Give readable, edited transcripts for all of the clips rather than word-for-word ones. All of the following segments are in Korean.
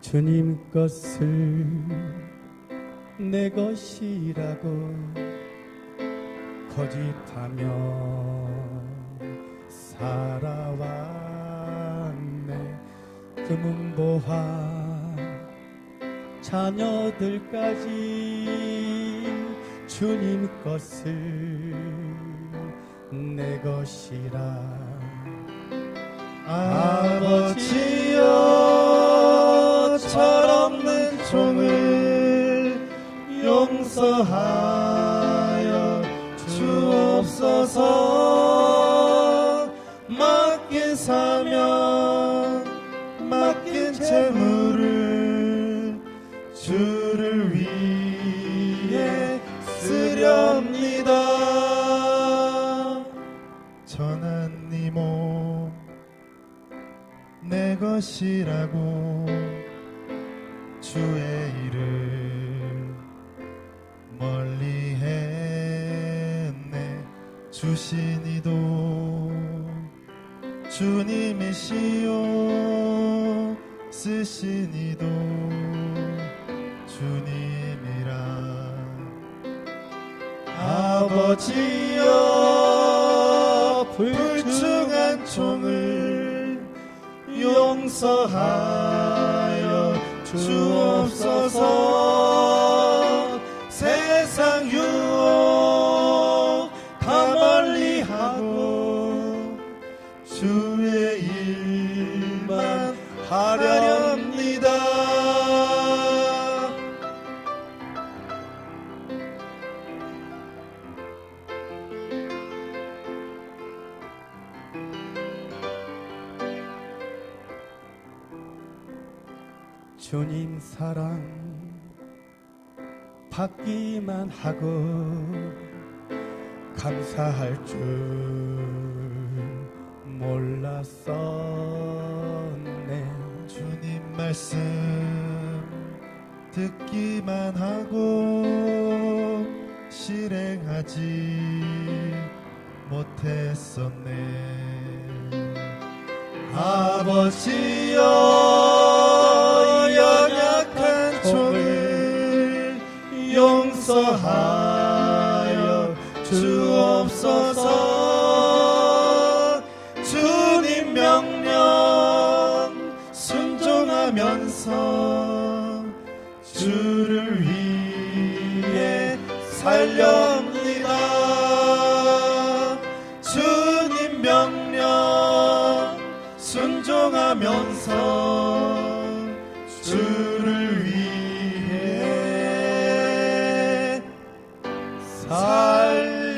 주님 것을 내 것이라고 거짓하며 살아왔네. 금은보화 자녀들까지 주님 것을 내 것이라. 아버지여, 철없는 종을 용서하여 주옵소서. 맡긴 사명, 맡긴 재물을 주를 위해 쓰렵니다. 전한 네 몸 내 것이라고 주의 일을 멀리 했네. 주신 이도 주님이시요, 쓰신 이도 주님이라. 아버지여, 불충한 종을 용서하여 주옵소서. 세상 유혹 다 멀리하고 주의 일만 하렵니다. 주님 사랑 받기만 하고 감사할 줄 몰랐었네. 주님 말씀 듣기만 하고 실행하지 못했었네. 아버지여, 연약한 종을 용서하여 주옵소서. 주님 명령 순종하면서 주를 위해 살렵니다. 주님 명령 순종하면서 주를 위해 살렵니다.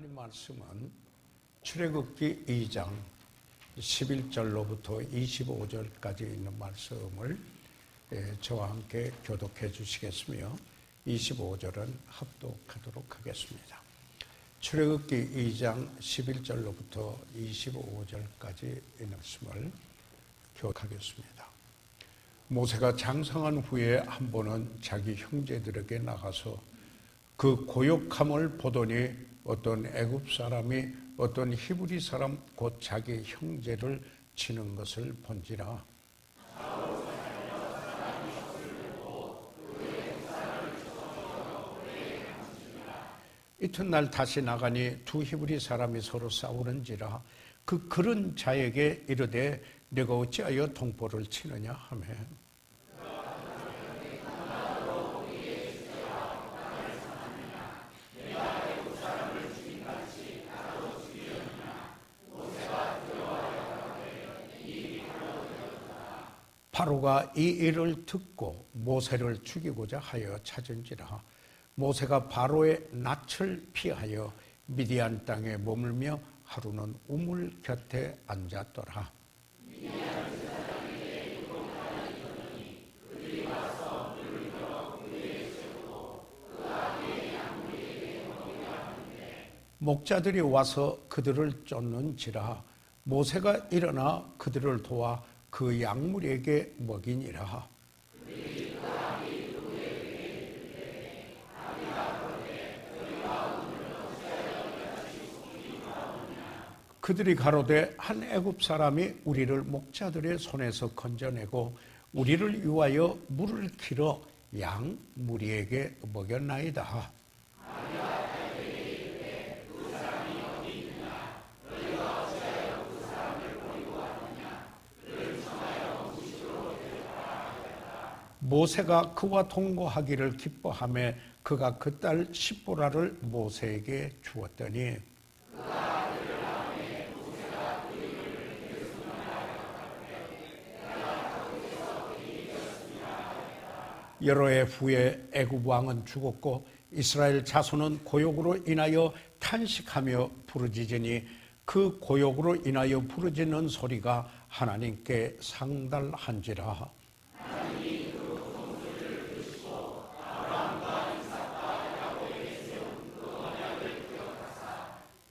하나님 말씀은 출애굽기 2장 11절로부터 25절까지 있는 말씀을 저와 함께 교독해 주시겠으며 25절은 합독하도록 하겠습니다. 출애굽기 2장 11절로부터 25절까지 이 말씀을 교독하겠습니다. 모세가 장성한 후에 한 번은 자기 형제들에게 나가서 그 고욕함을 보더니 어떤 애굽 사람이 어떤 히브리 사람 곧 자기 형제를 치는 것을 본지라. 이튿날 다시 나가니 두 히브리 사람이 서로 싸우는지라. 그런 자에게 이르되 네가 어찌하여 동포를 치느냐 하매 바로가 이 일을 듣고 모세를 죽이고자 하여 찾은지라. 모세가 바로의 낯을 피하여 미디안 땅에 머물며 하루는 우물 곁에 앉았더라. 목자들이 와서 그들을 쫓는지라. 모세가 일어나 그들을 도와 그 양무리에게 먹이니라. 그들이 가로되 한 애굽 사람이 우리를 목자들의 손에서 건져내고 우리를 위하여 물을 길어 양 무리에게 먹였나이다. 모세가 그와 동거하기를 기뻐하며 그가 그 딸 십보라를 모세에게 주었더니 여러 해 후에 애굽 왕은 죽었고 이스라엘 자손은 고욕으로 인하여 탄식하며 부르짖으니 그 고욕으로 인하여 부르짖는 소리가 하나님께 상달한지라.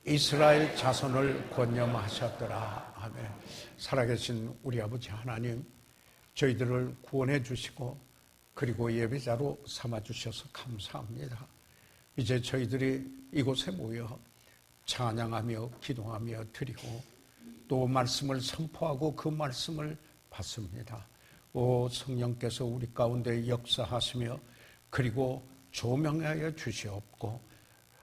이스라엘 자손을 권념하셨더라. 아멘. 살아계신 우리 아버지 하나님, 저희들을 구원해 주시고 그리고 예배자로 삼아주셔서 감사합니다. 이제 저희들이 이곳에 모여 찬양하며 기도하며 드리고 또 말씀을 선포하고 그 말씀을 받습니다. 오 성령께서 우리 가운데 역사하시며 그리고 조명하여 주시옵고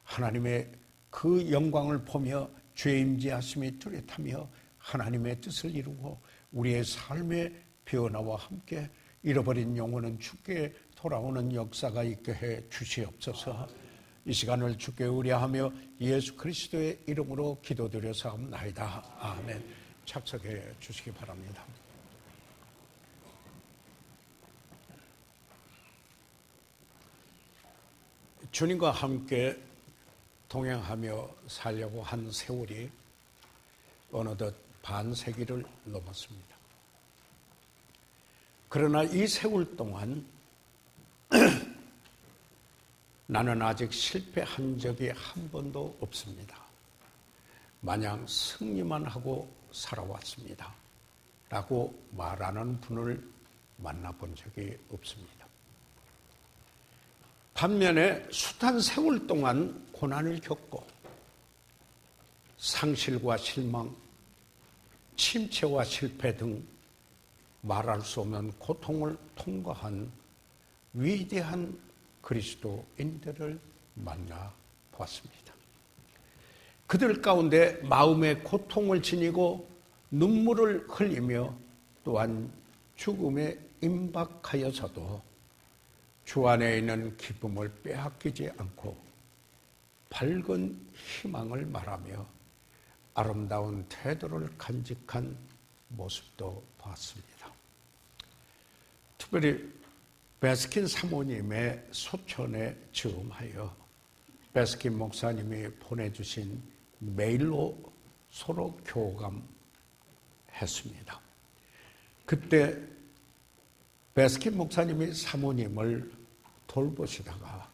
하나님의 그 영광을 보며 죄 임재하심이 뚜렷하며 하나님의 뜻을 이루고 우리의 삶의 변화와 함께 잃어버린 영혼은 주께 돌아오는 역사가 있게 해 주시옵소서. 이 시간을 주께 의뢰하며 예수 그리스도의 이름으로 기도드려 사옵나이다. 아멘. 착석해 주시기 바랍니다. 주님과 함께 동행하며 살려고 한 세월이 어느덧 반세기를 넘었습니다. 그러나 이 세월 동안 나는 아직 실패한 적이 한 번도 없습니다. 마냥 승리만 하고 살아왔습니다. 라고 말하는 분을 만나본 적이 없습니다. 반면에 숱한 세월 동안 고난을 겪고 상실과 실망, 침체와 실패 등 말할 수 없는 고통을 통과한 위대한 그리스도인들을 만나보았습니다. 그들 가운데 마음의 고통을 지니고 눈물을 흘리며 또한 죽음에 임박하여서도 주 안에 있는 기쁨을 빼앗기지 않고 밝은 희망을 말하며 아름다운 태도를 간직한 모습도 봤습니다. 특별히 베스킨 사모님의 소천에 즈음하여 베스킨 목사님이 보내주신 메일로 서로 교감했습니다. 그때 베스킨 목사님이 사모님을 돌보시다가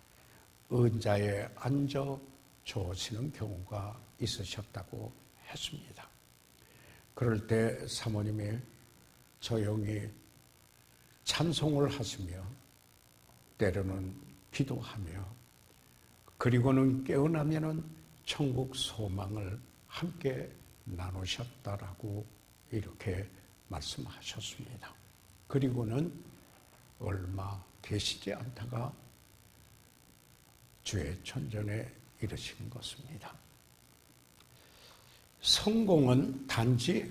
의자에 앉아 주시는 경우가 있으셨다고 했습니다. 그럴 때 사모님이 조용히 찬송을 하시며 때로는 기도하며 그리고는 깨어나면은 천국 소망을 함께 나누셨다라고 이렇게 말씀하셨습니다. 그리고는 얼마 계시지 않다가 주의 천전에 이르신 것입니다. 성공은 단지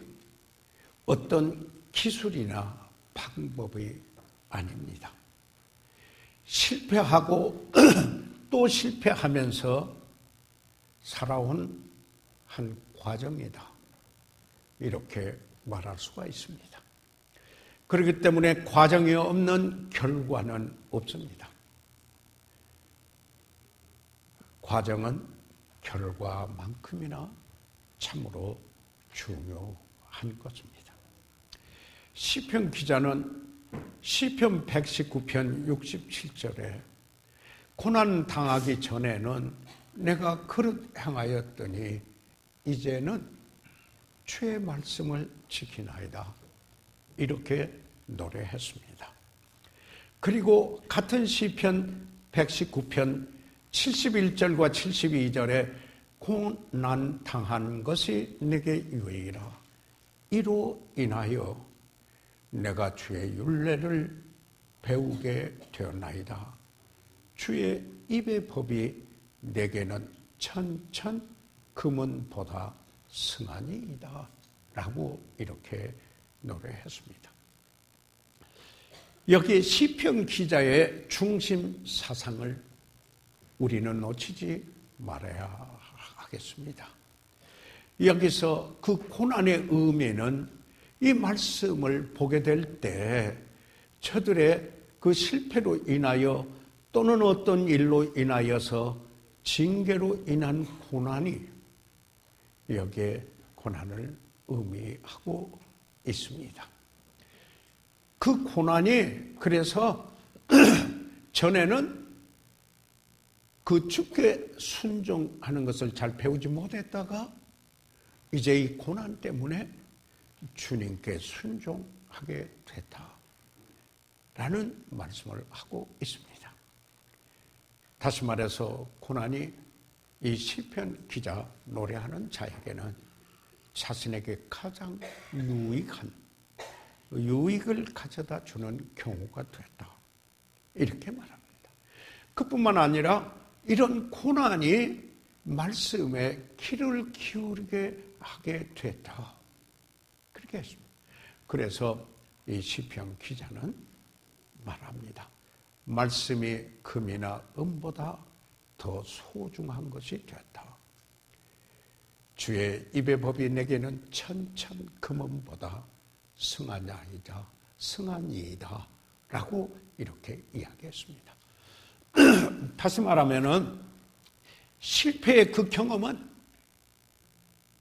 어떤 기술이나 방법이 아닙니다. 실패하고 또 실패하면서 살아온 한 과정이다. 이렇게 말할 수가 있습니다. 그렇기 때문에 과정이 없는 결과는 없습니다. 과정은 결과만큼이나 참으로 중요한 것입니다. 시편 기자는 시편 119편 67절에 고난 당하기 전에는 내가 그릇 행하였더니 이제는 주의 말씀을 지키나이다. 이렇게 노래했습니다. 그리고 같은 시편 119편 71절과 72절에 고난 당한 것이 내게 유익이라. 이로 인하여 내가 주의 율례를 배우게 되었나이다. 주의 입의 법이 내게는 천천 금은보다 승하니이다. 라고 이렇게 노래했습니다. 여기 시편 기자의 중심 사상을 우리는 놓치지 말아야 하겠습니다. 여기서 그 고난의 의미는 이 말씀을 보게 될 때 저들의 그 실패로 인하여 또는 어떤 일로 인하여서 징계로 인한 고난이 여기에 고난을 의미하고 있습니다. 그 고난이 그래서 전에는 그 주께 순종하는 것을 잘 배우지 못했다가 이제 이 고난 때문에 주님께 순종하게 됐다라는 말씀을 하고 있습니다. 다시 말해서 고난이 이 시편 기자 노래하는 자에게는 자신에게 가장 유익한 유익을 가져다 주는 경우가 됐다. 이렇게 말합니다. 그뿐만 아니라 이런 고난이 말씀에 귀를 기울이게 하게 됐다. 그렇게 했습니다. 그래서 이 시편 기자는 말합니다. 말씀이 금이나 은보다 더 소중한 것이 되었다. 주의 입의 법이 내게는 천천 금은보다 승하니이다 라고 이렇게 이야기했습니다. 다시 말하면은 실패의 그 경험은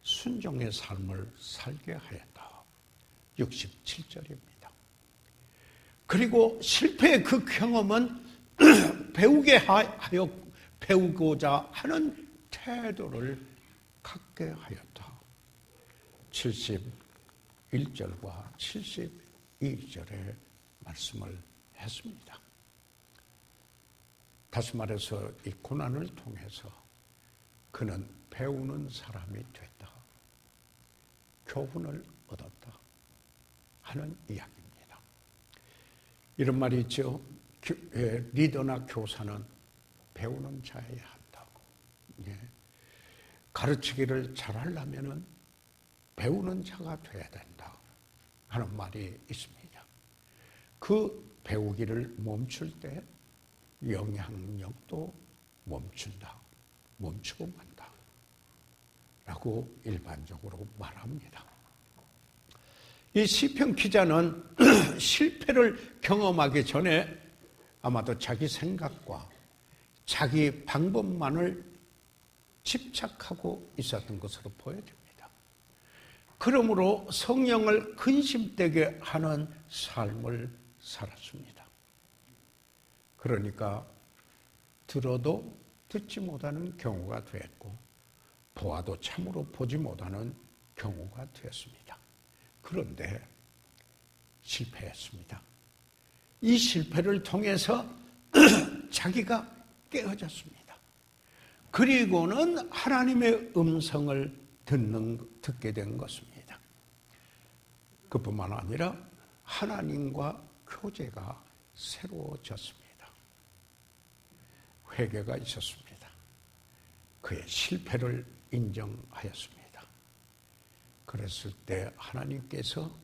순종의 삶을 살게 하였다. 67절입니다. 그리고 실패의 그 경험은 배우고자 하는 태도를 갖게 하였다. 71절과 72절의 말씀을 했습니다. 다시 말해서 이 고난을 통해서 그는 배우는 사람이 됐다. 교훈을 얻었다 하는 이야기입니다. 이런 말이 있죠. 리더나 교사는 배우는 자여야 한다고. 가르치기를 잘하려면 배우는 자가 돼야 된다 하는 말이 있습니다. 그 배우기를 멈출 때 영향력도 멈추고 만다 라고 일반적으로 말합니다. 이 시편 기자는 실패를 경험하기 전에 아마도 자기 생각과 자기 방법만을 집착하고 있었던 것으로 보여집니다. 그러므로 성령을 근심되게 하는 삶을 살았습니다. 그러니까 들어도 듣지 못하는 경우가 됐고 보아도 참으로 보지 못하는 경우가 되었습니다. 그런데 실패했습니다. 이 실패를 통해서 자기가 깨어졌습니다. 그리고는 하나님의 음성을 듣게 된 것입니다. 그뿐만 아니라 하나님과 교제가 새로워졌습니다. 회개가 있었습니다. 그의 실패를 인정하였습니다. 그랬을 때 하나님께서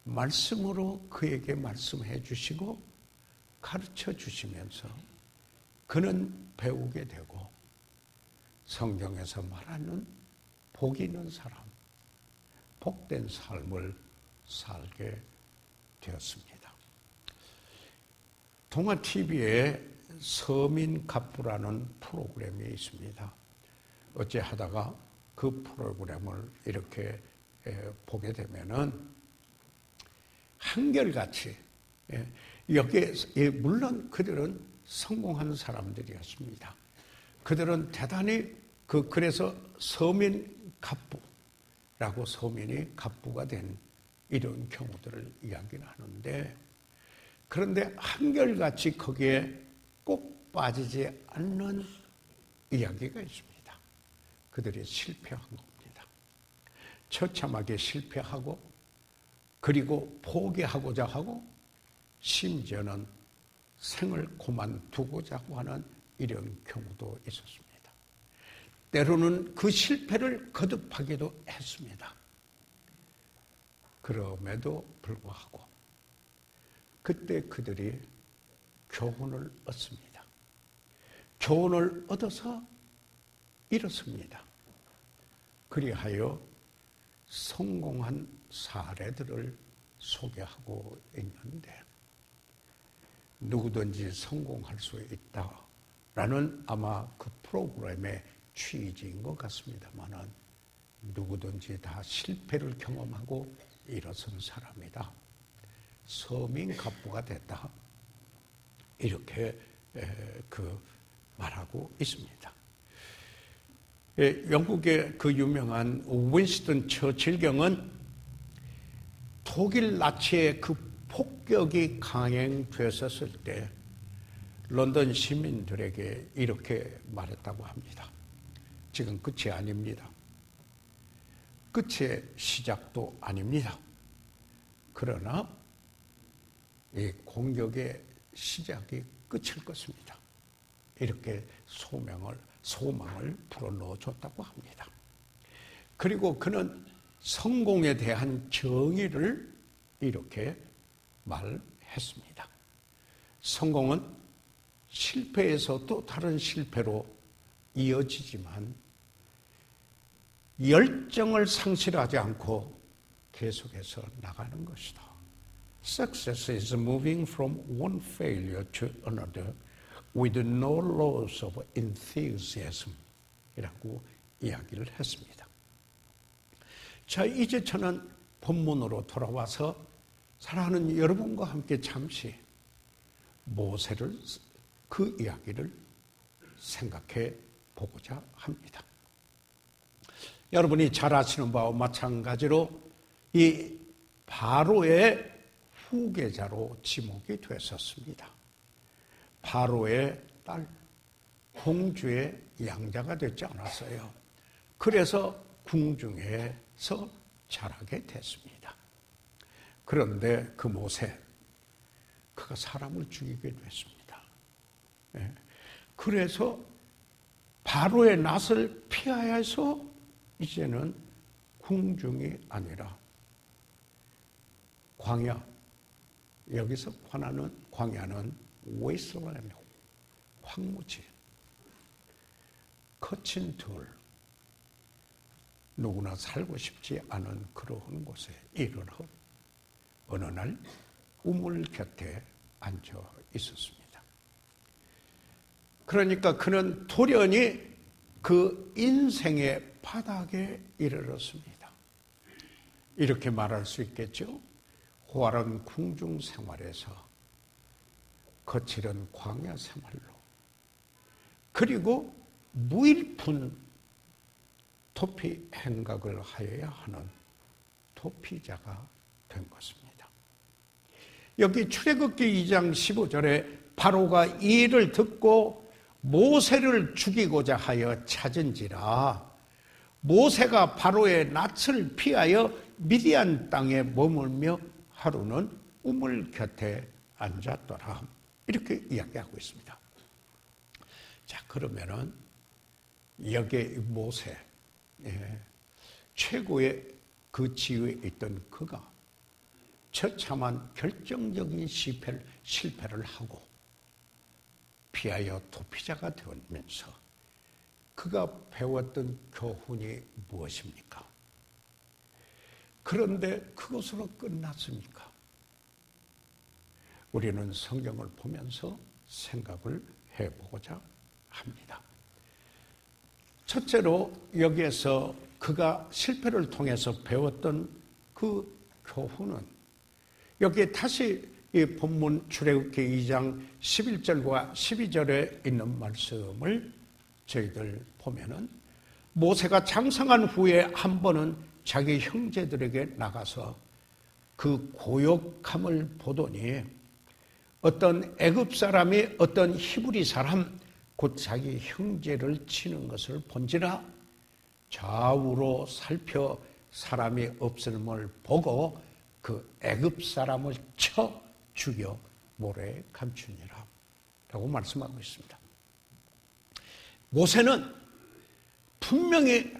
말씀으로 그에게 말씀해 주시고 가르쳐 주시면서 그는 배우게 되고 성경에서 말하는 복 있는 사람, 복된 삶을 살게 되었습니다. 동아TV에 서민갑부라는 프로그램이 있습니다. 어째 하다가 그 프로그램을 이렇게 보게 되면은 한결같이 여기에 물론 그들은 성공한 사람들이었습니다. 그들은 대단히 그래서 서민갑부라고 서민이 갑부가 된 이런 경우들을 이야기를 하는데 그런데 한결같이 거기에 꼭 빠지지 않는 이야기가 있습니다. 그들이 실패한 겁니다. 처참하게 실패하고 그리고 포기하고자 하고 심지어는 생을 그만두고자 하는 이런 경우도 있었습니다. 때로는 그 실패를 거듭하기도 했습니다. 그럼에도 불구하고 그때 그들이 교훈을 얻습니다. 교훈을 얻어서 일었습니다. 그리하여 성공한 사례들을 소개하고 있는데 누구든지 성공할 수 있다라는 아마 그 프로그램의 취지인 것 같습니다만은 누구든지 다 실패를 경험하고 일어선 사람이다. 서민갑부가 됐다. 이렇게 말하고 있습니다. 영국의 그 유명한 윈스턴 처칠 경은 독일 나치의 그 폭격이 강행되었을 때 런던 시민들에게 이렇게 말했다고 합니다. 지금 끝이 아닙니다. 끝의 시작도 아닙니다. 그러나 이 공격의 시작이 끝일 것입니다. 이렇게 소망을 불어넣어 줬다고 합니다. 그리고 그는 성공에 대한 정의를 이렇게 말했습니다. 성공은 실패에서 또 다른 실패로 이어지지만 열정을 상실하지 않고 계속해서 나가는 것이다. Success is moving from one failure to another with no loss of enthusiasm 이라고 이야기를 했습니다. 자, 이제 저는 본문으로 돌아와서 사랑하는 여러분과 함께 잠시 모세를 그 이야기를 생각해 보고자 합니다. 여러분이 잘 아시는 바와 마찬가지로 이 바로의 후계자로 지목이 됐었습니다. 바로의 딸, 공주의 양자가 되지 않았어요. 그래서 궁중에서 자라게 됐습니다. 그런데 그 모세, 그가 사람을 죽이게 됐습니다. 그래서 바로의 낯을 피하여 해서 이제는 궁중이 아니라 광야, 여기서 관하는 광야는 웨이스트랜드, 황무지, 거친 돌, 누구나 살고 싶지 않은 그러한 곳에 일어나 어느 날 우물 곁에 앉아 있었습니다. 그러니까 그는 돌연히 그 인생의 바닥에 이르렀습니다. 이렇게 말할 수 있겠죠. 호활한 궁중 생활에서 거칠은 광야 생활로, 그리고 무일푼 도피 행각을 하여야 하는 도피자가 된 것입니다. 여기 출애굽기 2장 15절에 바로가 이 일을 듣고 모세를 죽이고자 하여 찾은지라 모세가 바로의 낯을 피하여 미디안 땅에 머물며 하루는 우물 곁에 앉았더라. 이렇게 이야기하고 있습니다. 자, 그러면은 여기에 모세, 최고의 그 지위에 있던 그가 처참한 결정적인 실패를 하고 피하여 도피자가 되면서 그가 배웠던 교훈이 무엇입니까? 그런데 그것으로 끝났습니까? 우리는 성경을 보면서 생각을 해보고자 합니다. 첫째로 여기에서 그가 실패를 통해서 배웠던 그 교훈은, 여기에 다시 이 본문 출애굽기 2장 11절과 12절에 있는 말씀을 저희들 보면은, 모세가 장성한 후에 한 번은 자기 형제들에게 나가서 그 고역함을 보더니 어떤 애굽 사람이 어떤 히브리 사람 곧 자기 형제를 치는 것을 본지라 좌우로 살펴 사람이 없음을 보고 그 애굽 사람을 쳐 죽여 모래에 감추니라 라고 말씀하고 있습니다. 모세는 분명히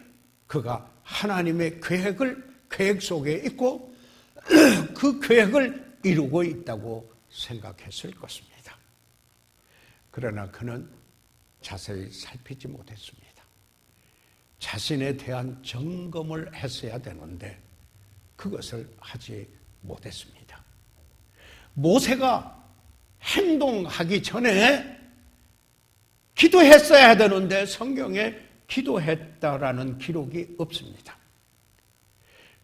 그가 하나님의 계획 속에 있고 그 계획을 이루고 있다고 생각했을 것입니다. 그러나 그는 자세히 살피지 못했습니다. 자신에 대한 점검을 했어야 되는데 그것을 하지 못했습니다. 모세가 행동하기 전에 기도했어야 되는데 성경에 기도했다라는 기록이 없습니다.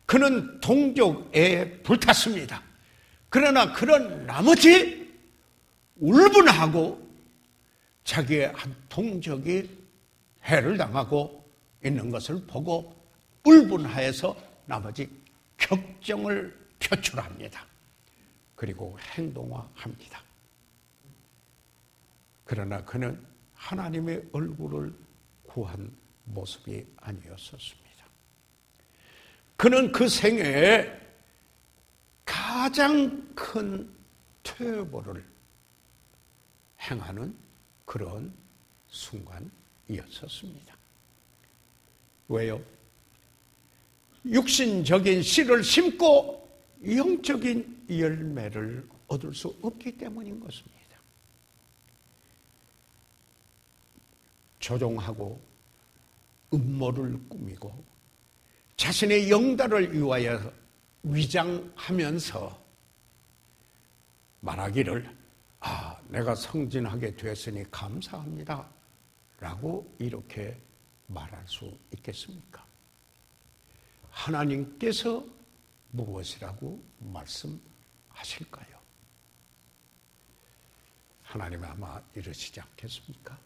그는 동족에 불탔습니다. 그러나 그런 나머지 울분하고 자기의 한 동족이 해를 당하고 있는 것을 보고 울분하여서 나머지 격정을 표출합니다. 그리고 행동화합니다. 그러나 그는 하나님의 얼굴을 구한 모습이 아니었었습니다. 그는 그 생애에 가장 큰 퇴보를 행하는 그런 순간이었었습니다. 왜요? 육신적인 씨를 심고 영적인 열매를 얻을 수 없기 때문인 것입니다. 조종하고 음모를 꾸미고 자신의 영달을 위하여 위장하면서 말하기를 내가 성진하게 되었으니 감사합니다 라고 이렇게 말할 수 있겠습니까? 하나님께서 무엇이라고 말씀하실까요? 하나님은 아마 이러시지 않겠습니까?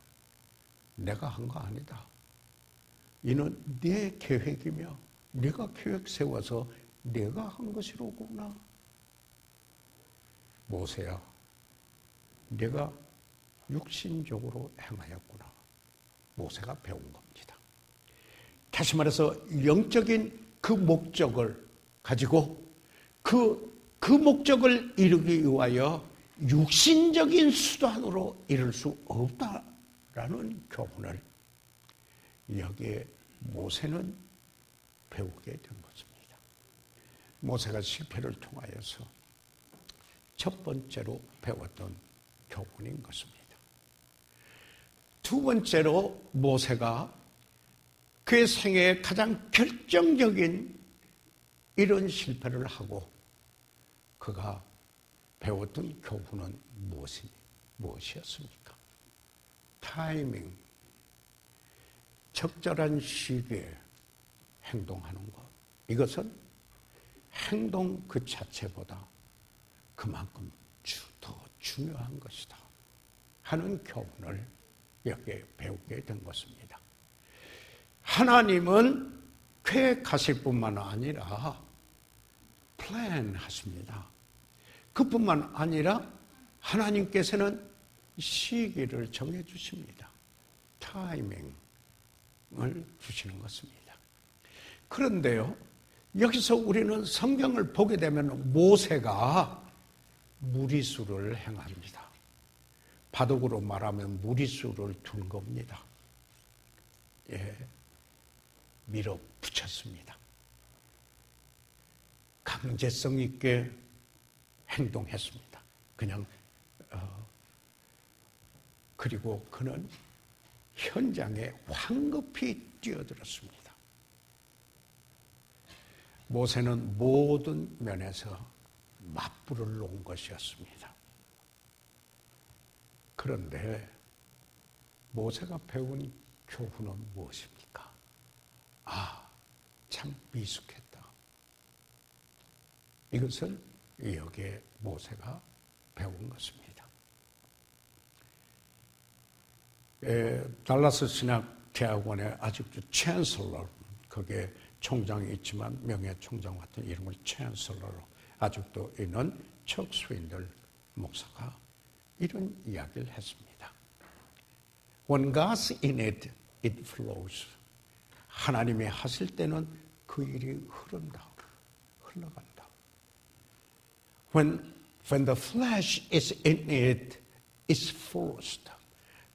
내가 한 거 아니다. 이는 네 계획이며 네가 계획 세워서 내가 한 것이로구나. 모세야, 네가 육신적으로 행하였구나. 모세가 배운 겁니다. 다시 말해서 영적인 그 목적을 가지고 그 목적을 이루기 위하여 육신적인 수단으로 이룰 수 없다라는 교훈을 여기에 모세는 배우게 된 것입니다. 모세가 실패를 통하여서 첫 번째로 배웠던 교훈인 것입니다. 두 번째로 모세가 그의 생애에 가장 결정적인 이런 실패를 하고 그가 배웠던 교훈은 무엇이었습니까? 타이밍. 적절한 시기에 행동하는 것, 이것은 행동 그 자체보다 그만큼 더 중요한 것이다 하는 교훈을 여기에 배우게 된 것입니다. 하나님은 계획하실 뿐만 아니라 플랜하십니다. 그뿐만 아니라 하나님께서는 시기를 정해주십니다. 타이밍을 주시는 것입니다. 그런데요, 여기서 우리는 성경을 보게 되면 모세가 무리수를 행합니다. 바둑으로 말하면 무리수를 둔 겁니다. 예, 밀어붙였습니다. 강제성 있게 행동했습니다. 그냥 그리고 그는 현장에 황급히 뛰어들었습니다. 모세는 모든 면에서 맞불을 놓은 것이었습니다. 그런데 모세가 배운 교훈은 무엇입니까? 참 미숙했다. 이것을 여기에 모세가 배운 것입니다. 달라스 신학대학원에 아직도 챈슬러, 거기에 총장이 있지만 명예 총장 같은 이름을 챈슬러로 아직도 있는 척 스윈들 목사가 이런 이야기를 했습니다. When God's in it, it flows. 하나님이 하실 때는 그 일이 흘러간다. When the flesh is in it, it's forced.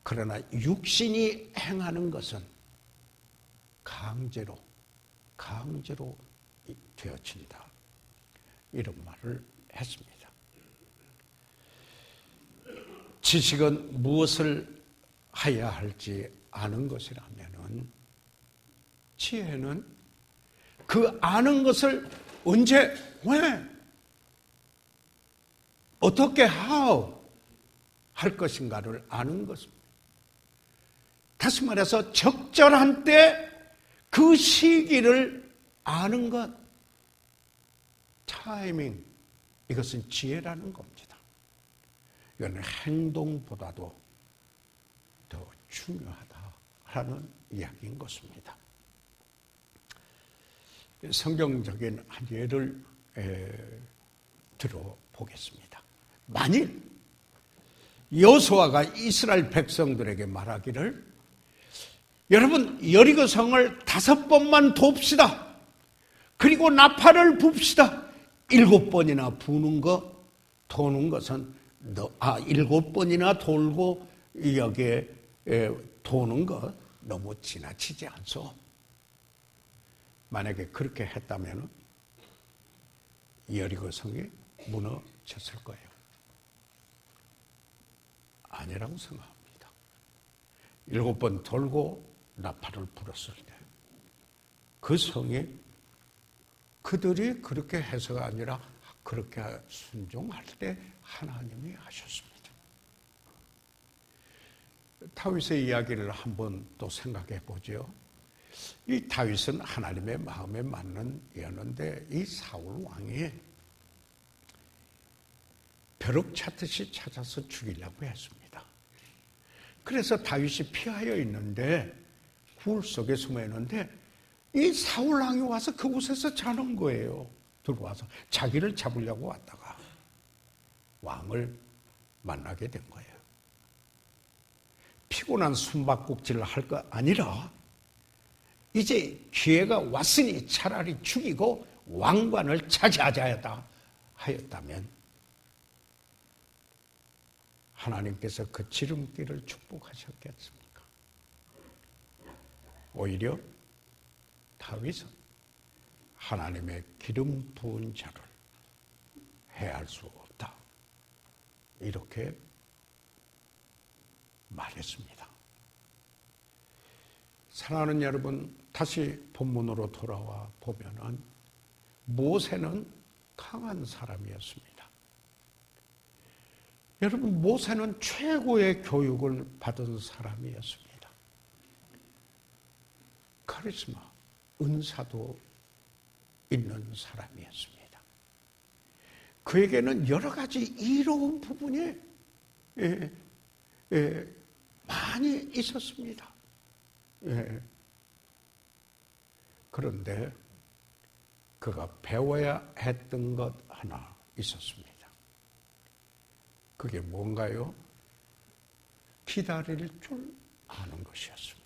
그러나 육신이 행하는 것은 강제로 되어진다. 이런 말을 했습니다. 지식은 무엇을 해야 할지 아는 것이라면은, 지혜는 그 아는 것을 언제, 왜, 어떻게, how 할 것인가를 아는 것입니다. 다시 말해서 적절한 때 그 시기를 아는 것, 타이밍, 이것은 지혜라는 겁니다. 이건 행동보다도 더 중요하다라는 이야기인 것입니다. 성경적인 한 예를 들어보겠습니다. 만일 여호수아가 이스라엘 백성들에게 말하기를, 여러분 여리고 성을 5번만 돕시다. 그리고 나팔을 붑시다. 7번이나 부는 거, 도는 것은 7번이나 돌고 여기에 도는 거 너무 지나치지 않소. 만약에 그렇게 했다면 여리고 성이 무너졌을 거예요. 아니라고 생각합니다. 7번 돌고 나팔을 불었을 때 그 성이 그들이 그렇게 해서가 아니라 그렇게 순종할 때 하나님이 하셨습니다. 다윗의 이야기를 한번 또 생각해 보죠. 이 다윗은 하나님의 마음에 맞는 이었는데 이 사울 왕이 벼룩 찾듯이 찾아서 죽이려고 했습니다. 그래서 다윗이 피하여 있는데, 굴 속에 숨어 있는데 이 사울 왕이 와서 그곳에서 자는 거예요. 들어와서 자기를 잡으려고 왔다가 왕을 만나게 된 거예요. 피곤한 숨바꼭질을 할 거 아니라 이제 기회가 왔으니 차라리 죽이고 왕관을 차지하자 하였다면 하나님께서 그 지름길을 축복하셨겠습니까? 오히려 다윗은 하나님의 기름 부은 자를 해할 수 없다. 이렇게 말했습니다. 사랑하는 여러분, 다시 본문으로 돌아와 보면은 모세는 강한 사람이었습니다. 여러분, 모세는 최고의 교육을 받은 사람이었습니다. 카리스마, 은사도 있는 사람이었습니다. 그에게는 여러 가지 이로운 부분이 많이 있었습니다. 그런데 그가 배워야 했던 것 하나 있었습니다. 그게 뭔가요? 기다릴 줄 아는 것이었습니다.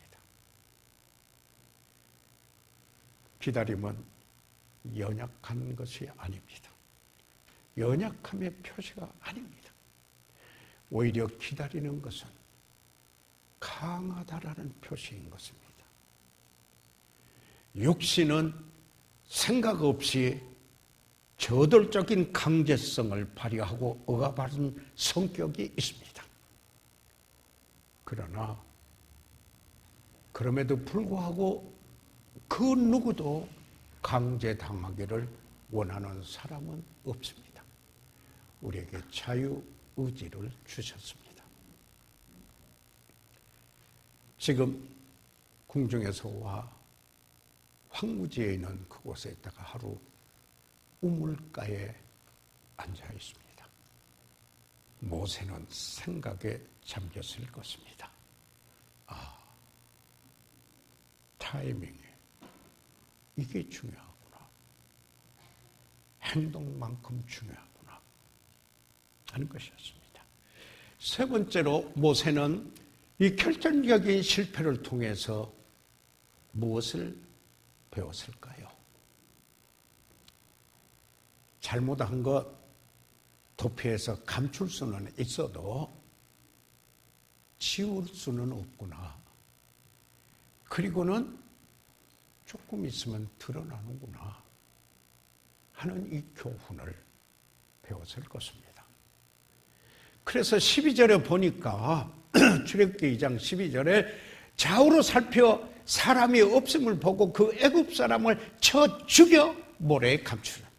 기다림은 연약한 것이 아닙니다. 연약함의 표시가 아닙니다. 오히려 기다리는 것은 강하다라는 표시인 것입니다. 육신은 생각 없이 저돌적인 강제성을 발휘하고 억압하는 성격이 있습니다. 그러나 그럼에도 불구하고 그 누구도 강제당하기를 원하는 사람은 없습니다. 우리에게 자유의지를 주셨습니다. 지금 궁중에서와 황무지에 있는 그곳에 있다가 하루 우물가에 앉아 있습니다. 모세는 생각에 잠겼을 것입니다. 타이밍이 이게 중요하구나. 행동만큼 중요하구나 하는 것이었습니다. 세 번째로 모세는 이 결정적인 실패를 통해서 무엇을 배웠을까요? 잘못한 것 도피해서 감출 수는 있어도 지울 수는 없구나. 그리고는 조금 있으면 드러나는구나 하는 이 교훈을 배웠을 것입니다. 그래서 12절에 보니까 출애굽기 2장 12절에 좌우로 살펴 사람이 없음을 보고 그 애굽 사람을 쳐 죽여 모래에 감추라.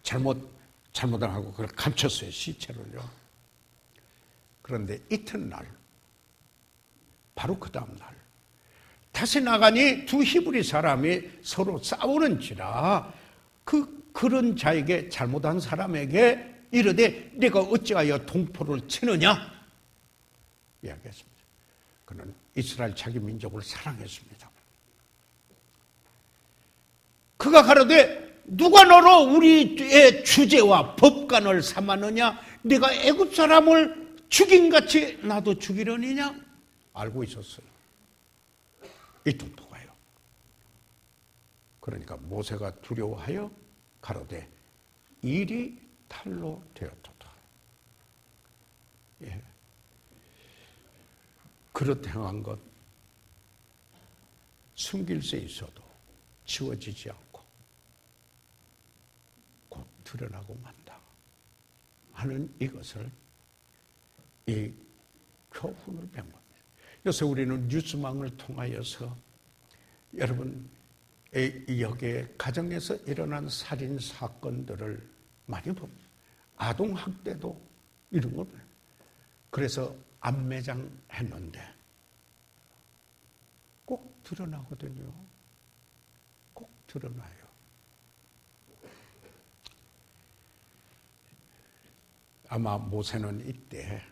잘못을 하고 그걸 감췄어요, 시체를요. 그런데 이튿날, 바로 그 다음날, 다시 나가니 두 히브리 사람이 서로 싸우는지라 그런 자에게 잘못한 사람에게 이르되 네가 어찌하여 동포를 치느냐? 이야기했습니다. 그는 이스라엘 자기 민족을 사랑했습니다. 그가 가로되 누가 너로 우리의 주제와 법관을 삼았느냐? 네가 애굽 사람을 죽인같이 나도 죽이려느냐? 알고 있었어요. 이 동포가요. 그러니까 모세가 두려워하여 가로되 일이 탈로 되었도다. 예. 그렇게 행한 것 숨길 수 있어도 지워지지 않고 곧 드러나고 만다 하는 이것을 이 교훈을 배운 겁니다. 요새 우리는 뉴스망을 통하여서 여러분 여기에 가정에서 일어난 살인 사건들을 많이 봅니다. 아동학대도 이런 걸 봐요. 그래서 안매장 했는데 꼭 드러나거든요. 꼭 드러나요. 아마 모세는 이때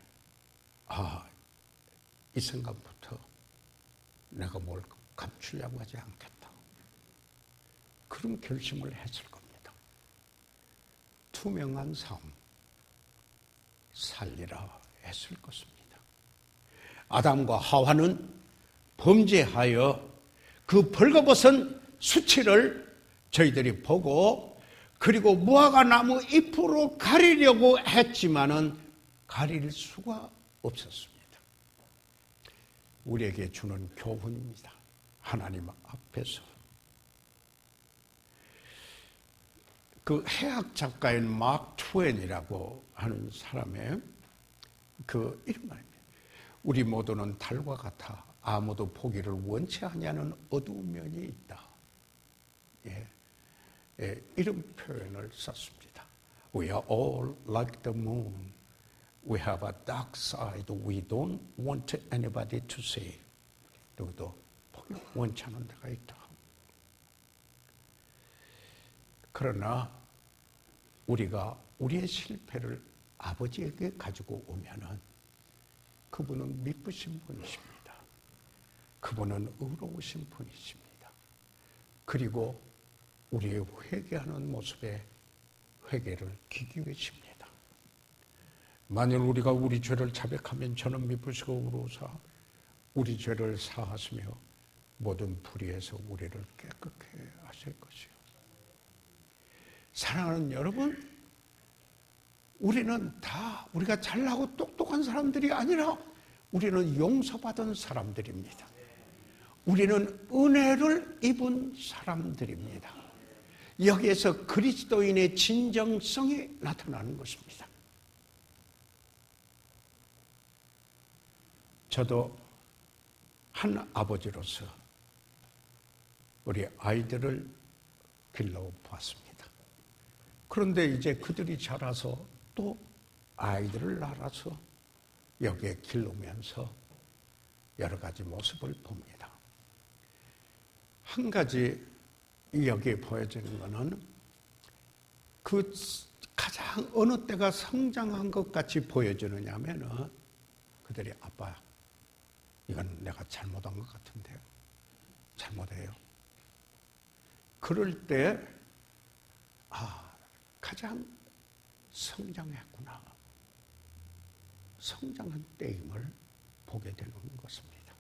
이 생각부터 내가 뭘 감추려고 하지 않겠다. 그런 결심을 했을 겁니다. 투명한 삶 살리라 했을 것입니다. 아담과 하와는 범죄하여 그 벌거벗은 수치를 저희들이 보고 그리고 무화과 나무 잎으로 가리려고 했지만은 가릴 수가 없었습니다. 우리에게 주는 교훈입니다. 하나님 앞에서. 그 해학 작가인 마크 트웨인이라고 하는 사람의 그 이런 말입니다. 우리 모두는 달과 같아 아무도 보기를 원치 않냐는 어두운 면이 있다. 이런 표현을 썼습니다. We are all like the moon. We have a dark side we don't want anybody to see. 누구도 원치 않은 데가 있다. 그러나 우리가 우리의 실패를 아버지에게 가지고 오면은 그분은 미쁘신 분이십니다. 그분은 의로우신 분이십니다. 그리고 우리의 회개하는 모습에 회개를 기기 계십니다. 만일 우리가 우리 죄를 자백하면 저는 미쁘시고 의로우사 우리 죄를 사하시며 모든 불의에서 우리를 깨끗게 하실 것이요. 사랑하는 여러분, 우리는 다 우리가 잘나고 똑똑한 사람들이 아니라 우리는 용서받은 사람들입니다. 우리는 은혜를 입은 사람들입니다. 여기에서 그리스도인의 진정성이 나타나는 것입니다. 저도 한 아버지로서 우리 아이들을 길러보았습니다. 그런데 이제 그들이 자라서 또 아이들을 낳아서 여기에 기르면서 여러 가지 모습을 봅니다. 한 가지 여기에 보여지는 것은 그 가장 어느 때가 성장한 것 같이 보여지느냐 하면은 그들이 아빠, 이건 내가 잘못한 것 같은데요. 잘못해요. 그럴 때, 가장 성장했구나. 성장한 때임을 보게 되는 것입니다.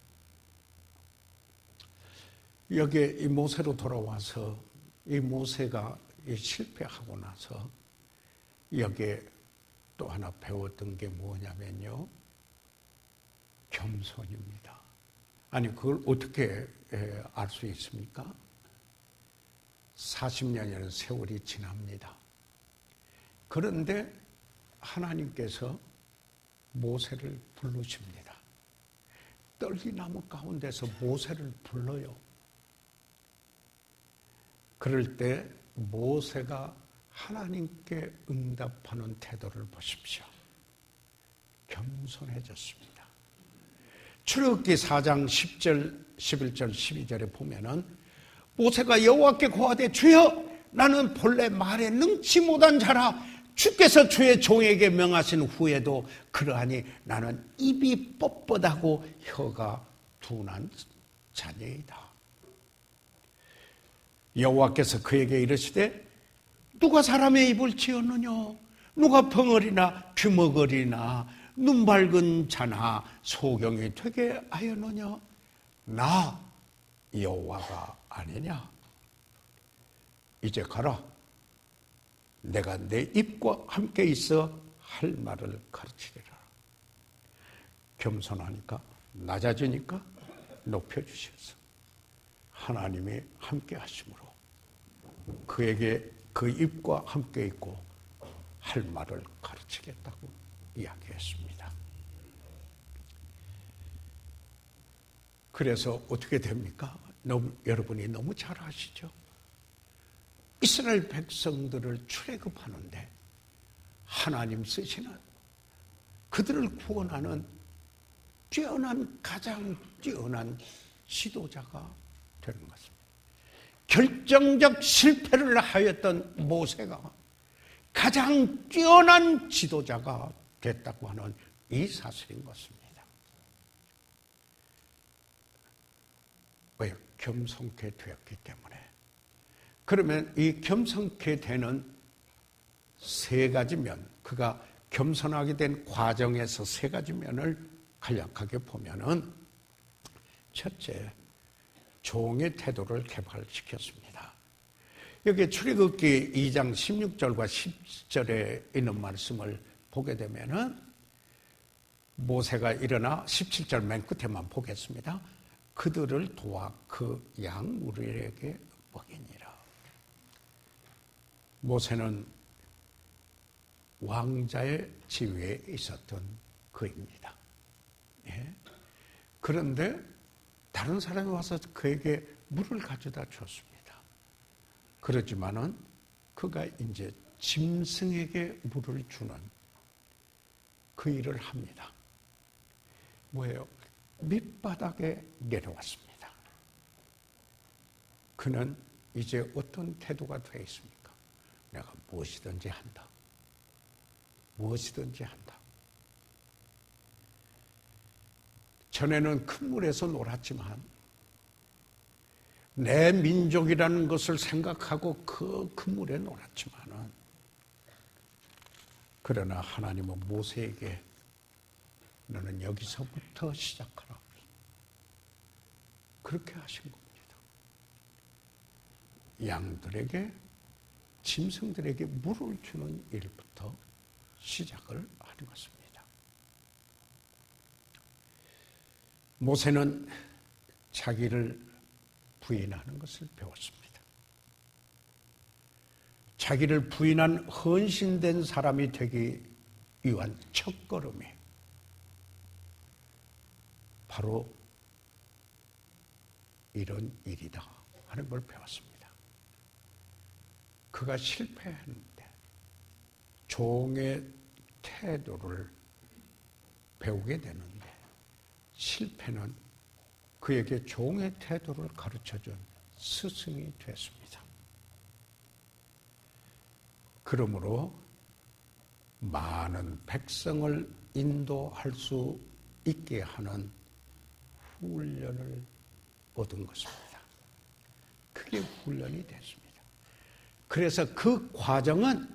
여기에 이 모세로 돌아와서 이 모세가 실패하고 나서 여기에 또 하나 배웠던 게 뭐냐면요. 겸손입니다. 아니, 그걸 어떻게 알 수 있습니까? 40년이라는 세월이 지납니다. 그런데 하나님께서 모세를 부르십니다. 떨기나무 가운데서 모세를 불러요. 그럴 때 모세가 하나님께 응답하는 태도를 보십시오. 겸손해졌습니다. 출애굽기 4장 10절, 11절, 12절에 보면은 모세가 여호와께 고하되 주여 나는 본래 말에 능치 못한 자라 주께서 주의 종에게 명하신 후에도 그러하니 나는 입이 뻣뻣하고 혀가 둔한 자녀이다. 여호와께서 그에게 이르시되 누가 사람의 입을 지었느냐? 누가 벙어리나 귀머거리나 눈 밝은 자나 소경이 되게 하였느냐? 나 여호와가 아니냐? 이제 가라. 내가 내 입과 함께 있어 할 말을 가르치리라. 겸손하니까 낮아지니까 높여주셔서 하나님이 함께 하심으로 그에게 그 입과 함께 있고 할 말을 가르치겠다고 이야기했습니다. 그래서 어떻게 됩니까? 여러분이 너무 잘 아시죠? 이스라엘 백성들을 출애굽하는데 하나님 쓰시는 그들을 구원하는 가장 뛰어난 지도자가 되는 것입니다. 결정적 실패를 하였던 모세가 가장 뛰어난 지도자가 됐다고 하는 이 사실인 것입니다. 왜? 겸손케 되었기 때문에. 그러면 이 겸손케 되는 세 가지 면, 그가 겸손하게 된 과정에서 세 가지 면을 간략하게 보면은 첫째, 종의 태도를 개발시켰습니다. 여기 출애굽기 2장 16절과 10절에 있는 말씀을 보게 되면은 모세가 일어나 17절 맨 끝에만 보겠습니다. 그들을 도와 그 양무리에게 먹이니라. 모세는 왕자의 지위에 있었던 그입니다. 예. 그런데 다른 사람이 와서 그에게 물을 가져다 줬습니다. 그렇지만은 그가 이제 짐승에게 물을 주는 그 일을 합니다. 뭐예요? 밑바닥에 내려왔습니다. 그는 이제 어떤 태도가 되어 있습니까? 내가 무엇이든지 한다. 무엇이든지 한다. 전에는 큰 물에서 놀았지만 내 민족이라는 것을 생각하고 그 큰 물에 놀았지만은 그러나 하나님은 모세에게 너는 여기서부터 시작하라. 그렇게 하신 겁니다. 양들에게, 짐승들에게 물을 주는 일부터 시작을 하는 것입니다. 모세는 자기를 부인하는 것을 배웠습니다. 자기를 부인한 헌신된 사람이 되기 위한 첫걸음이 바로 이런 일이다 하는 걸 배웠습니다. 그가 실패했는데 종의 태도를 배우게 되는데 실패는 그에게 종의 태도를 가르쳐준 스승이 됐습니다. 그러므로 많은 백성을 인도할 수 있게 하는 훈련을 얻은 것입니다. 그게 훈련이 됐습니다. 그래서 그 과정은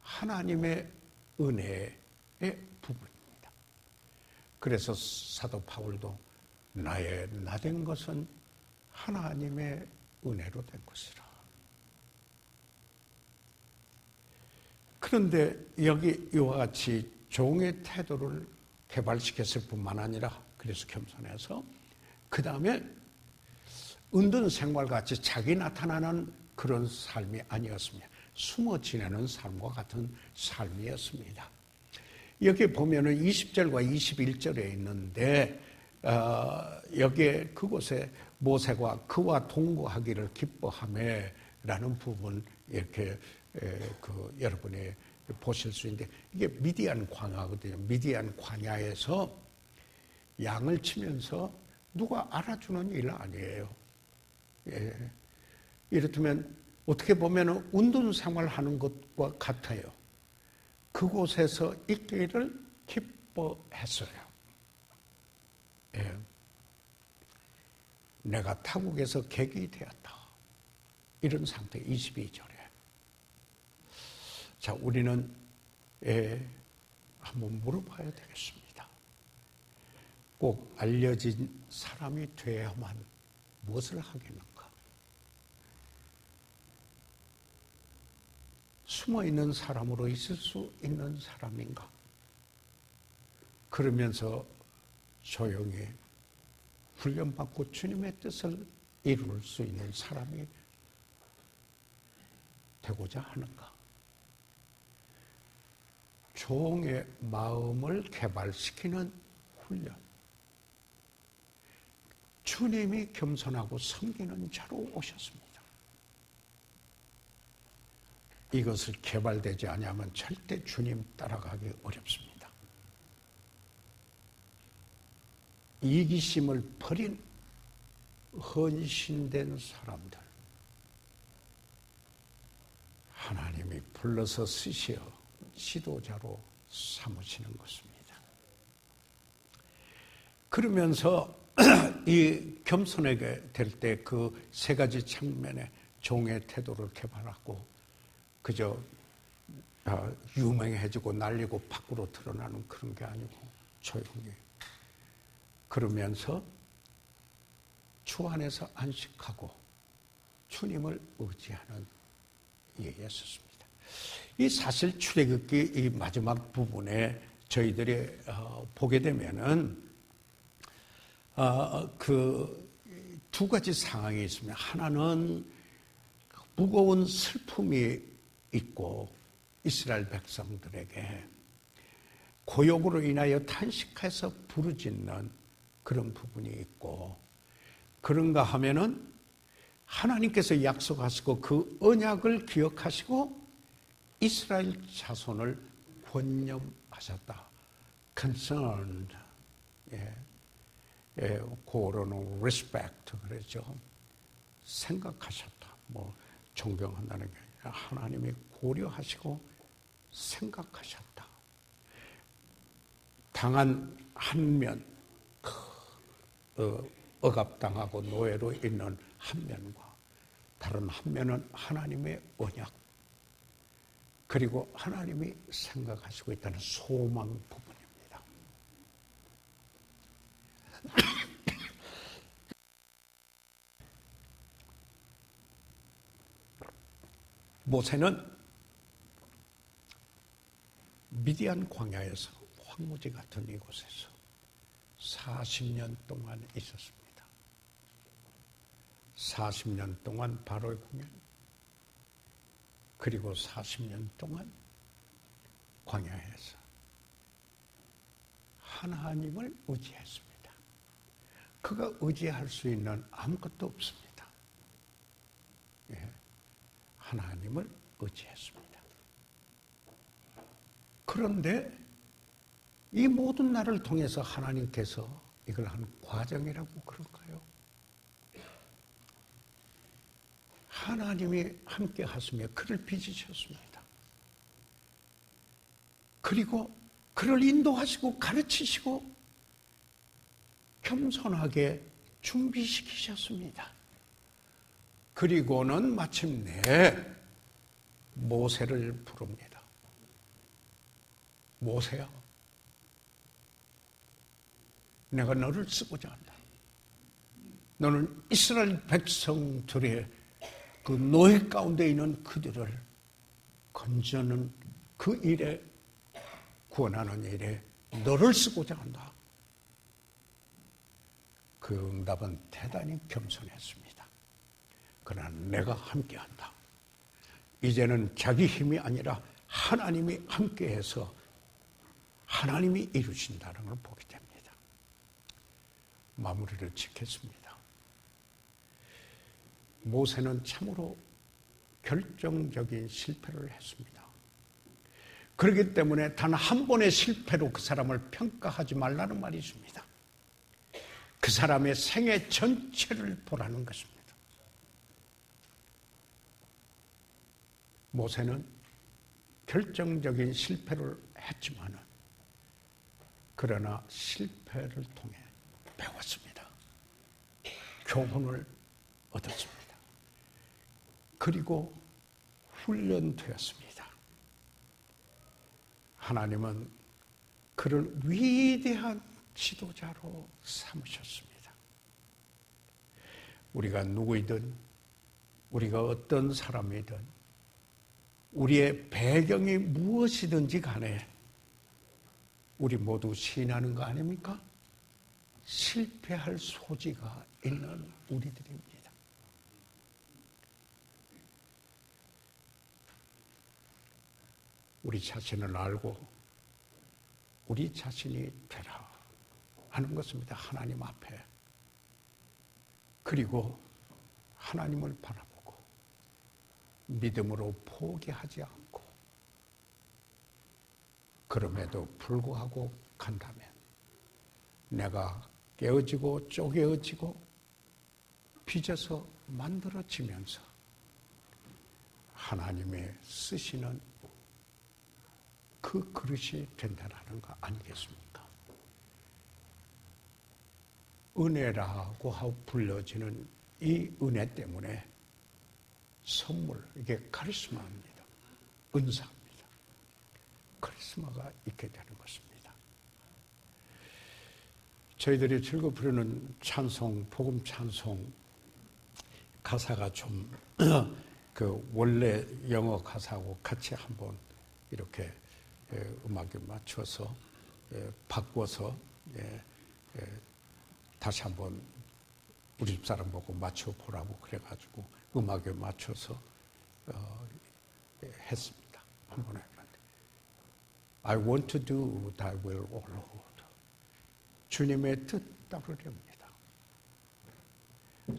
하나님의 은혜의 부분입니다. 그래서 사도 바울도 나의 나된 것은 하나님의 은혜로 된 것이라. 그런데 여기 이와 같이 종의 태도를 개발시켰을 뿐만 아니라 그래서 겸손해서 그 다음에 은둔 생활같이 자기 나타나는 그런 삶이 아니었습니다. 숨어 지내는 삶과 같은 삶이었습니다. 여기 보면은 20절과 21절에 있는데 여기에 그곳에 모세가 그와 동거하기를 기뻐하매라는 부분 이렇게 여러분이 보실 수 있는데 이게 미디안 광야거든요. 미디안 광야에서 양을 치면서 누가 알아주는 일 아니에요. 예. 이렇다면 어떻게 보면 운동 생활하는 것과 같아요. 그곳에서 있기를 기뻐했어요. 예. 내가 타국에서 객이 되었다. 이런 상태 22절에. 자, 우리는 한번 물어봐야 되겠습니다. 꼭 알려진 사람이 되어야만 무엇을 하겠는가? 숨어있는 사람으로 있을 수 있는 사람인가? 그러면서 조용히 훈련받고 주님의 뜻을 이룰 수 있는 사람이 되고자 하는가? 종의 마음을 개발시키는 훈련. 주님이 겸손하고 섬기는 자로 오셨습니다. 이것을 개발되지 않으면 절대 주님 따라가기 어렵습니다. 이기심을 버린 헌신된 사람들, 하나님이 불러서 쓰시어 지도자로 삼으시는 것입니다. 그러면서 이 겸손하게 될 때 그 세 가지 측면에 종의 태도를 개발하고 그저 유명해지고 날리고 밖으로 드러나는 그런 게 아니고 조용히 그러면서 주 안에서 안식하고 주님을 의지하는 예였었습니다. 이 사실 출애굽기 이 마지막 부분에 저희들이 보게 되면은 그 두 가지 상황이 있습니다. 하나는 무거운 슬픔이 있고 이스라엘 백성들에게 고욕으로 인하여 탄식해서 부르짖는 그런 부분이 있고 그런가 하면은 하나님께서 약속하시고 그 언약을 기억하시고 이스라엘 자손을 권념하셨다. concerned. 고로는 respect 그러죠. 생각하셨다. 뭐 존경한다는 게 아니라 하나님이 고려하시고 생각하셨다. 당한 한 면, 억압당하고 노예로 있는 한 면과 다른 한 면은 하나님의 언약, 그리고 하나님이 생각하시고 있다는 소망 부분입니다. 모세는 미디안 광야에서 황무지 같은 이곳에서 40년 동안 있었습니다. 40년 동안 바로의 공연, 그리고 40년 동안 광야에서 하나님을 의지했습니다. 그가 의지할 수 있는 아무것도 없습니다. 예, 하나님을 의지했습니다. 그런데 이 모든 날을 통해서 하나님께서 이걸 한 과정이라고 그럴까요? 하나님이 함께 하시며 그를 빚으셨습니다. 그리고 그를 인도하시고 가르치시고 겸손하게 준비시키셨습니다. 그리고는 마침내 모세를 부릅니다. 모세야, 내가 너를 쓰고자 한다. 너는 이스라엘 백성들의 그 노예 가운데 있는 그들을 건져는 그 일에, 구원하는 일에 너를 쓰고자 한다. 그 응답은 대단히 겸손했습니다. 그러나 내가 함께한다. 이제는 자기 힘이 아니라 하나님이 함께해서 하나님이 이루신다는 걸 보게 됩니다. 마무리를 짓겠습니다. 모세는 참으로 결정적인 실패를 했습니다. 그렇기 때문에 단 한 번의 실패로 그 사람을 평가하지 말라는 말이 있습니다. 그 사람의 생애 전체를 보라는 것입니다. 모세는 결정적인 실패를 했지만은, 그러나 실패를 통해 배웠습니다. 교훈을 얻었습니다. 그리고 훈련되었습니다. 하나님은 그를 위대한 지도자로 삼으셨습니다. 우리가 누구이든, 우리가 어떤 사람이든, 우리의 배경이 무엇이든지 간에 우리 모두 시인하는 거 아닙니까? 실패할 소지가 있는 우리들입니다. 우리 자신을 알고 우리 자신이 되라 하는 것입니다. 하나님 앞에. 그리고 하나님을 바라보고 믿음으로 포기하지 않고, 그럼에도 불구하고 간다면 내가 깨어지고 쪼개어지고 빚어서 만들어지면서 하나님의 쓰시는 그 그릇이 된다는 거 아니겠습니까? 은혜라고 하고 불려지는 이 은혜 때문에 선물, 이게 카리스마입니다. 은사입니다. 카리스마가 있게 되는 것입니다. 저희들이 즐겨 부르는 찬송, 복음 찬송 가사가 좀 그 원래 영어 가사하고 같이 한번 이렇게 음악에 맞춰서 바꿔서 다시 한번 우리 집사람 보고 맞춰보라고 그래가지고 음악에 맞춰서 했습니다. 한번 해봤는데 I want to do thy will, O Lord. 주님의 뜻 따르렵니다.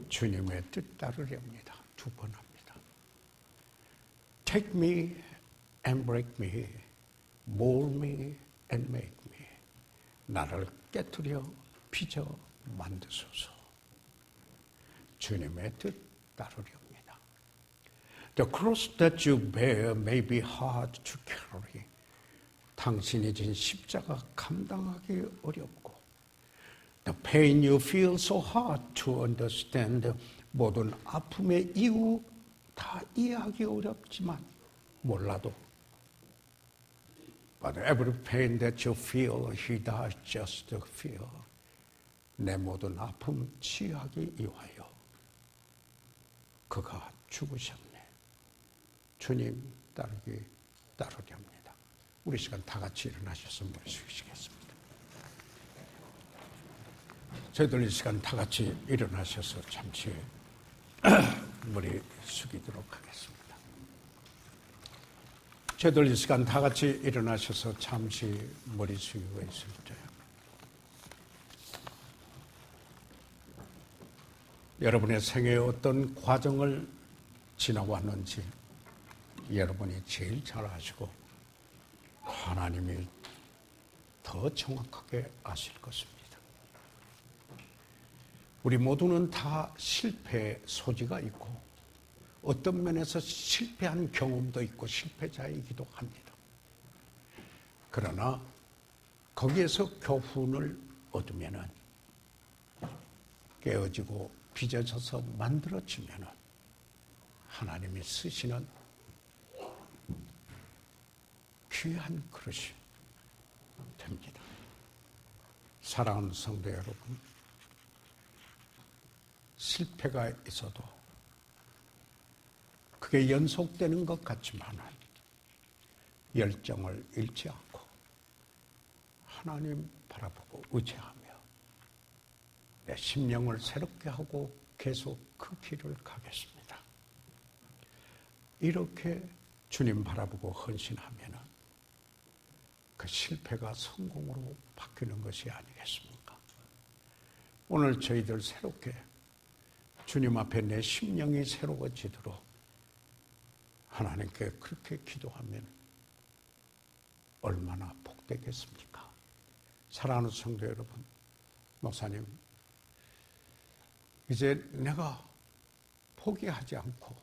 주님의 뜻 따르렵니다. 두 번 합니다. Take me and break me, mold me and make me. 나를 깨트려 빚어 만드소서. 주님의 뜻 따르렵니다. The cross that you bear may be hard to carry. 당신이 진 십자가 감당하기 어렵고 The pain you feel so hard to understand. 모든 아픔의 이유 다 이해하기 어렵지만 몰라도 But every pain that you feel, He does just feel. 내 모든 아픔 치유하기 위하여 그가 죽으셨네. 주님 따르렵니다. 우리 시간 다 같이 일어나셔서 머리 숙이시겠습니다. 저희들 이 시간 다 같이 일어나셔서 잠시 머리 숙이도록 하겠습니다. 저희들 이 시간 다 같이 일어나셔서 잠시 머리 숙이고 있을 때 여러분의 생애의 어떤 과정을 지나왔는지 여러분이 제일 잘 아시고 하나님이 더 정확하게 아실 것입니다. 우리 모두는 다 실패의 소지가 있고 어떤 면에서 실패한 경험도 있고 실패자이기도 합니다. 그러나 거기에서 교훈을 얻으면은 깨어지고 빚어져서 만들어지면은 하나님이 쓰시는 귀한 그릇이 됩니다. 사랑하는 성도 여러분, 실패가 있어도 그게 연속되는 것 같지만은 열정을 잃지 않고 하나님 바라보고 의지하며 내 심령을 새롭게 하고 계속 그 길을 가겠습니다. 이렇게 주님 바라보고 헌신하면은 그 실패가 성공으로 바뀌는 것이 아니겠습니까? 오늘 저희들 새롭게 주님 앞에 내 심령이 새로워지도록 하나님께 그렇게 기도하면 얼마나 복되겠습니까? 사랑하는 성도 여러분, 목사님, 이제 내가 포기하지 않고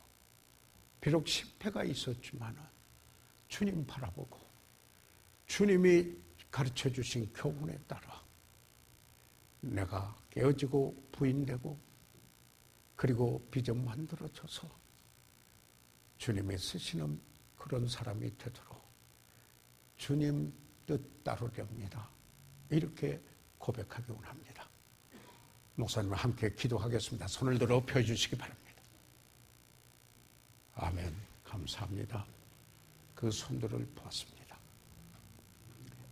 비록 실패가 있었지만 주님 바라보고 주님이 가르쳐 주신 교훈에 따라 내가 깨어지고 부인되고 그리고 빚어 만들어져서 주님이 쓰시는 그런 사람이 되도록 주님 뜻 따르렵니다. 이렇게 고백하기 원합니다. 목사님과 함께 기도하겠습니다. 손을 들어 펴주시기 바랍니다. 아멘. 감사합니다. 그 손들을 보았습니다.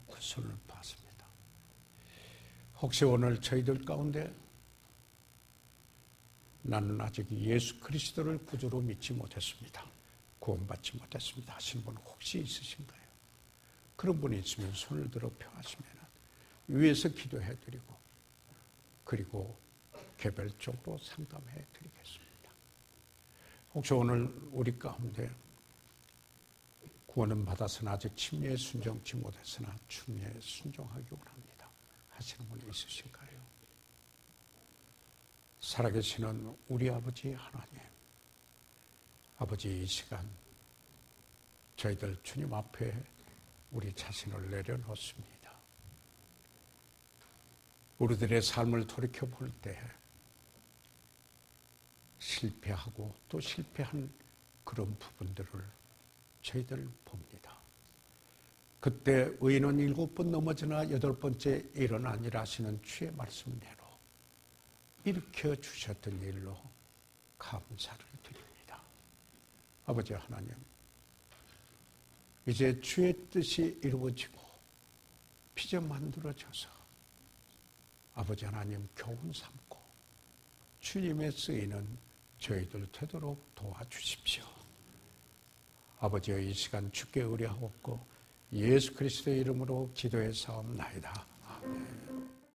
그 손을 보았습니다. 혹시 오늘 저희들 가운데 나는 아직 예수 그리스도를 구주로 믿지 못했습니다. 구원받지 못했습니다 하시는 분 혹시 있으신가요? 그런 분이 있으면 손을 들어 펴하시면 위에서 기도해드리고 그리고 개별적으로 상담해드리겠습니다. 혹시 오늘 우리 가운데 구원은 받았으나 아직 침례에 순종치 못했으나 침례에 순종하기 원합니다 하시는 분이 있으신가요? 살아계시는 우리 아버지 하나님, 아버지 이 시간 저희들 주님 앞에 우리 자신을 내려놓습니다. 우리들의 삶을 돌이켜볼 때 실패하고 또 실패한 그런 부분들을 저희들 봅니다. 그때 의인은 7번 넘어지나 8번째 일어나니라 하시는 주의 말씀대로 일으켜 주셨던 일로 감사를 드립니다. 아버지 하나님, 이제 주의 뜻이 이루어지고 빚어 만들어져서 아버지 하나님 교훈 삼고 주님의 쓰이는 저희들 되도록 도와주십시오. 아버지의 이 시간 주께 의뢰하옵고 예수 그리스도의 이름으로 기도해 사옵나이다. 아멘.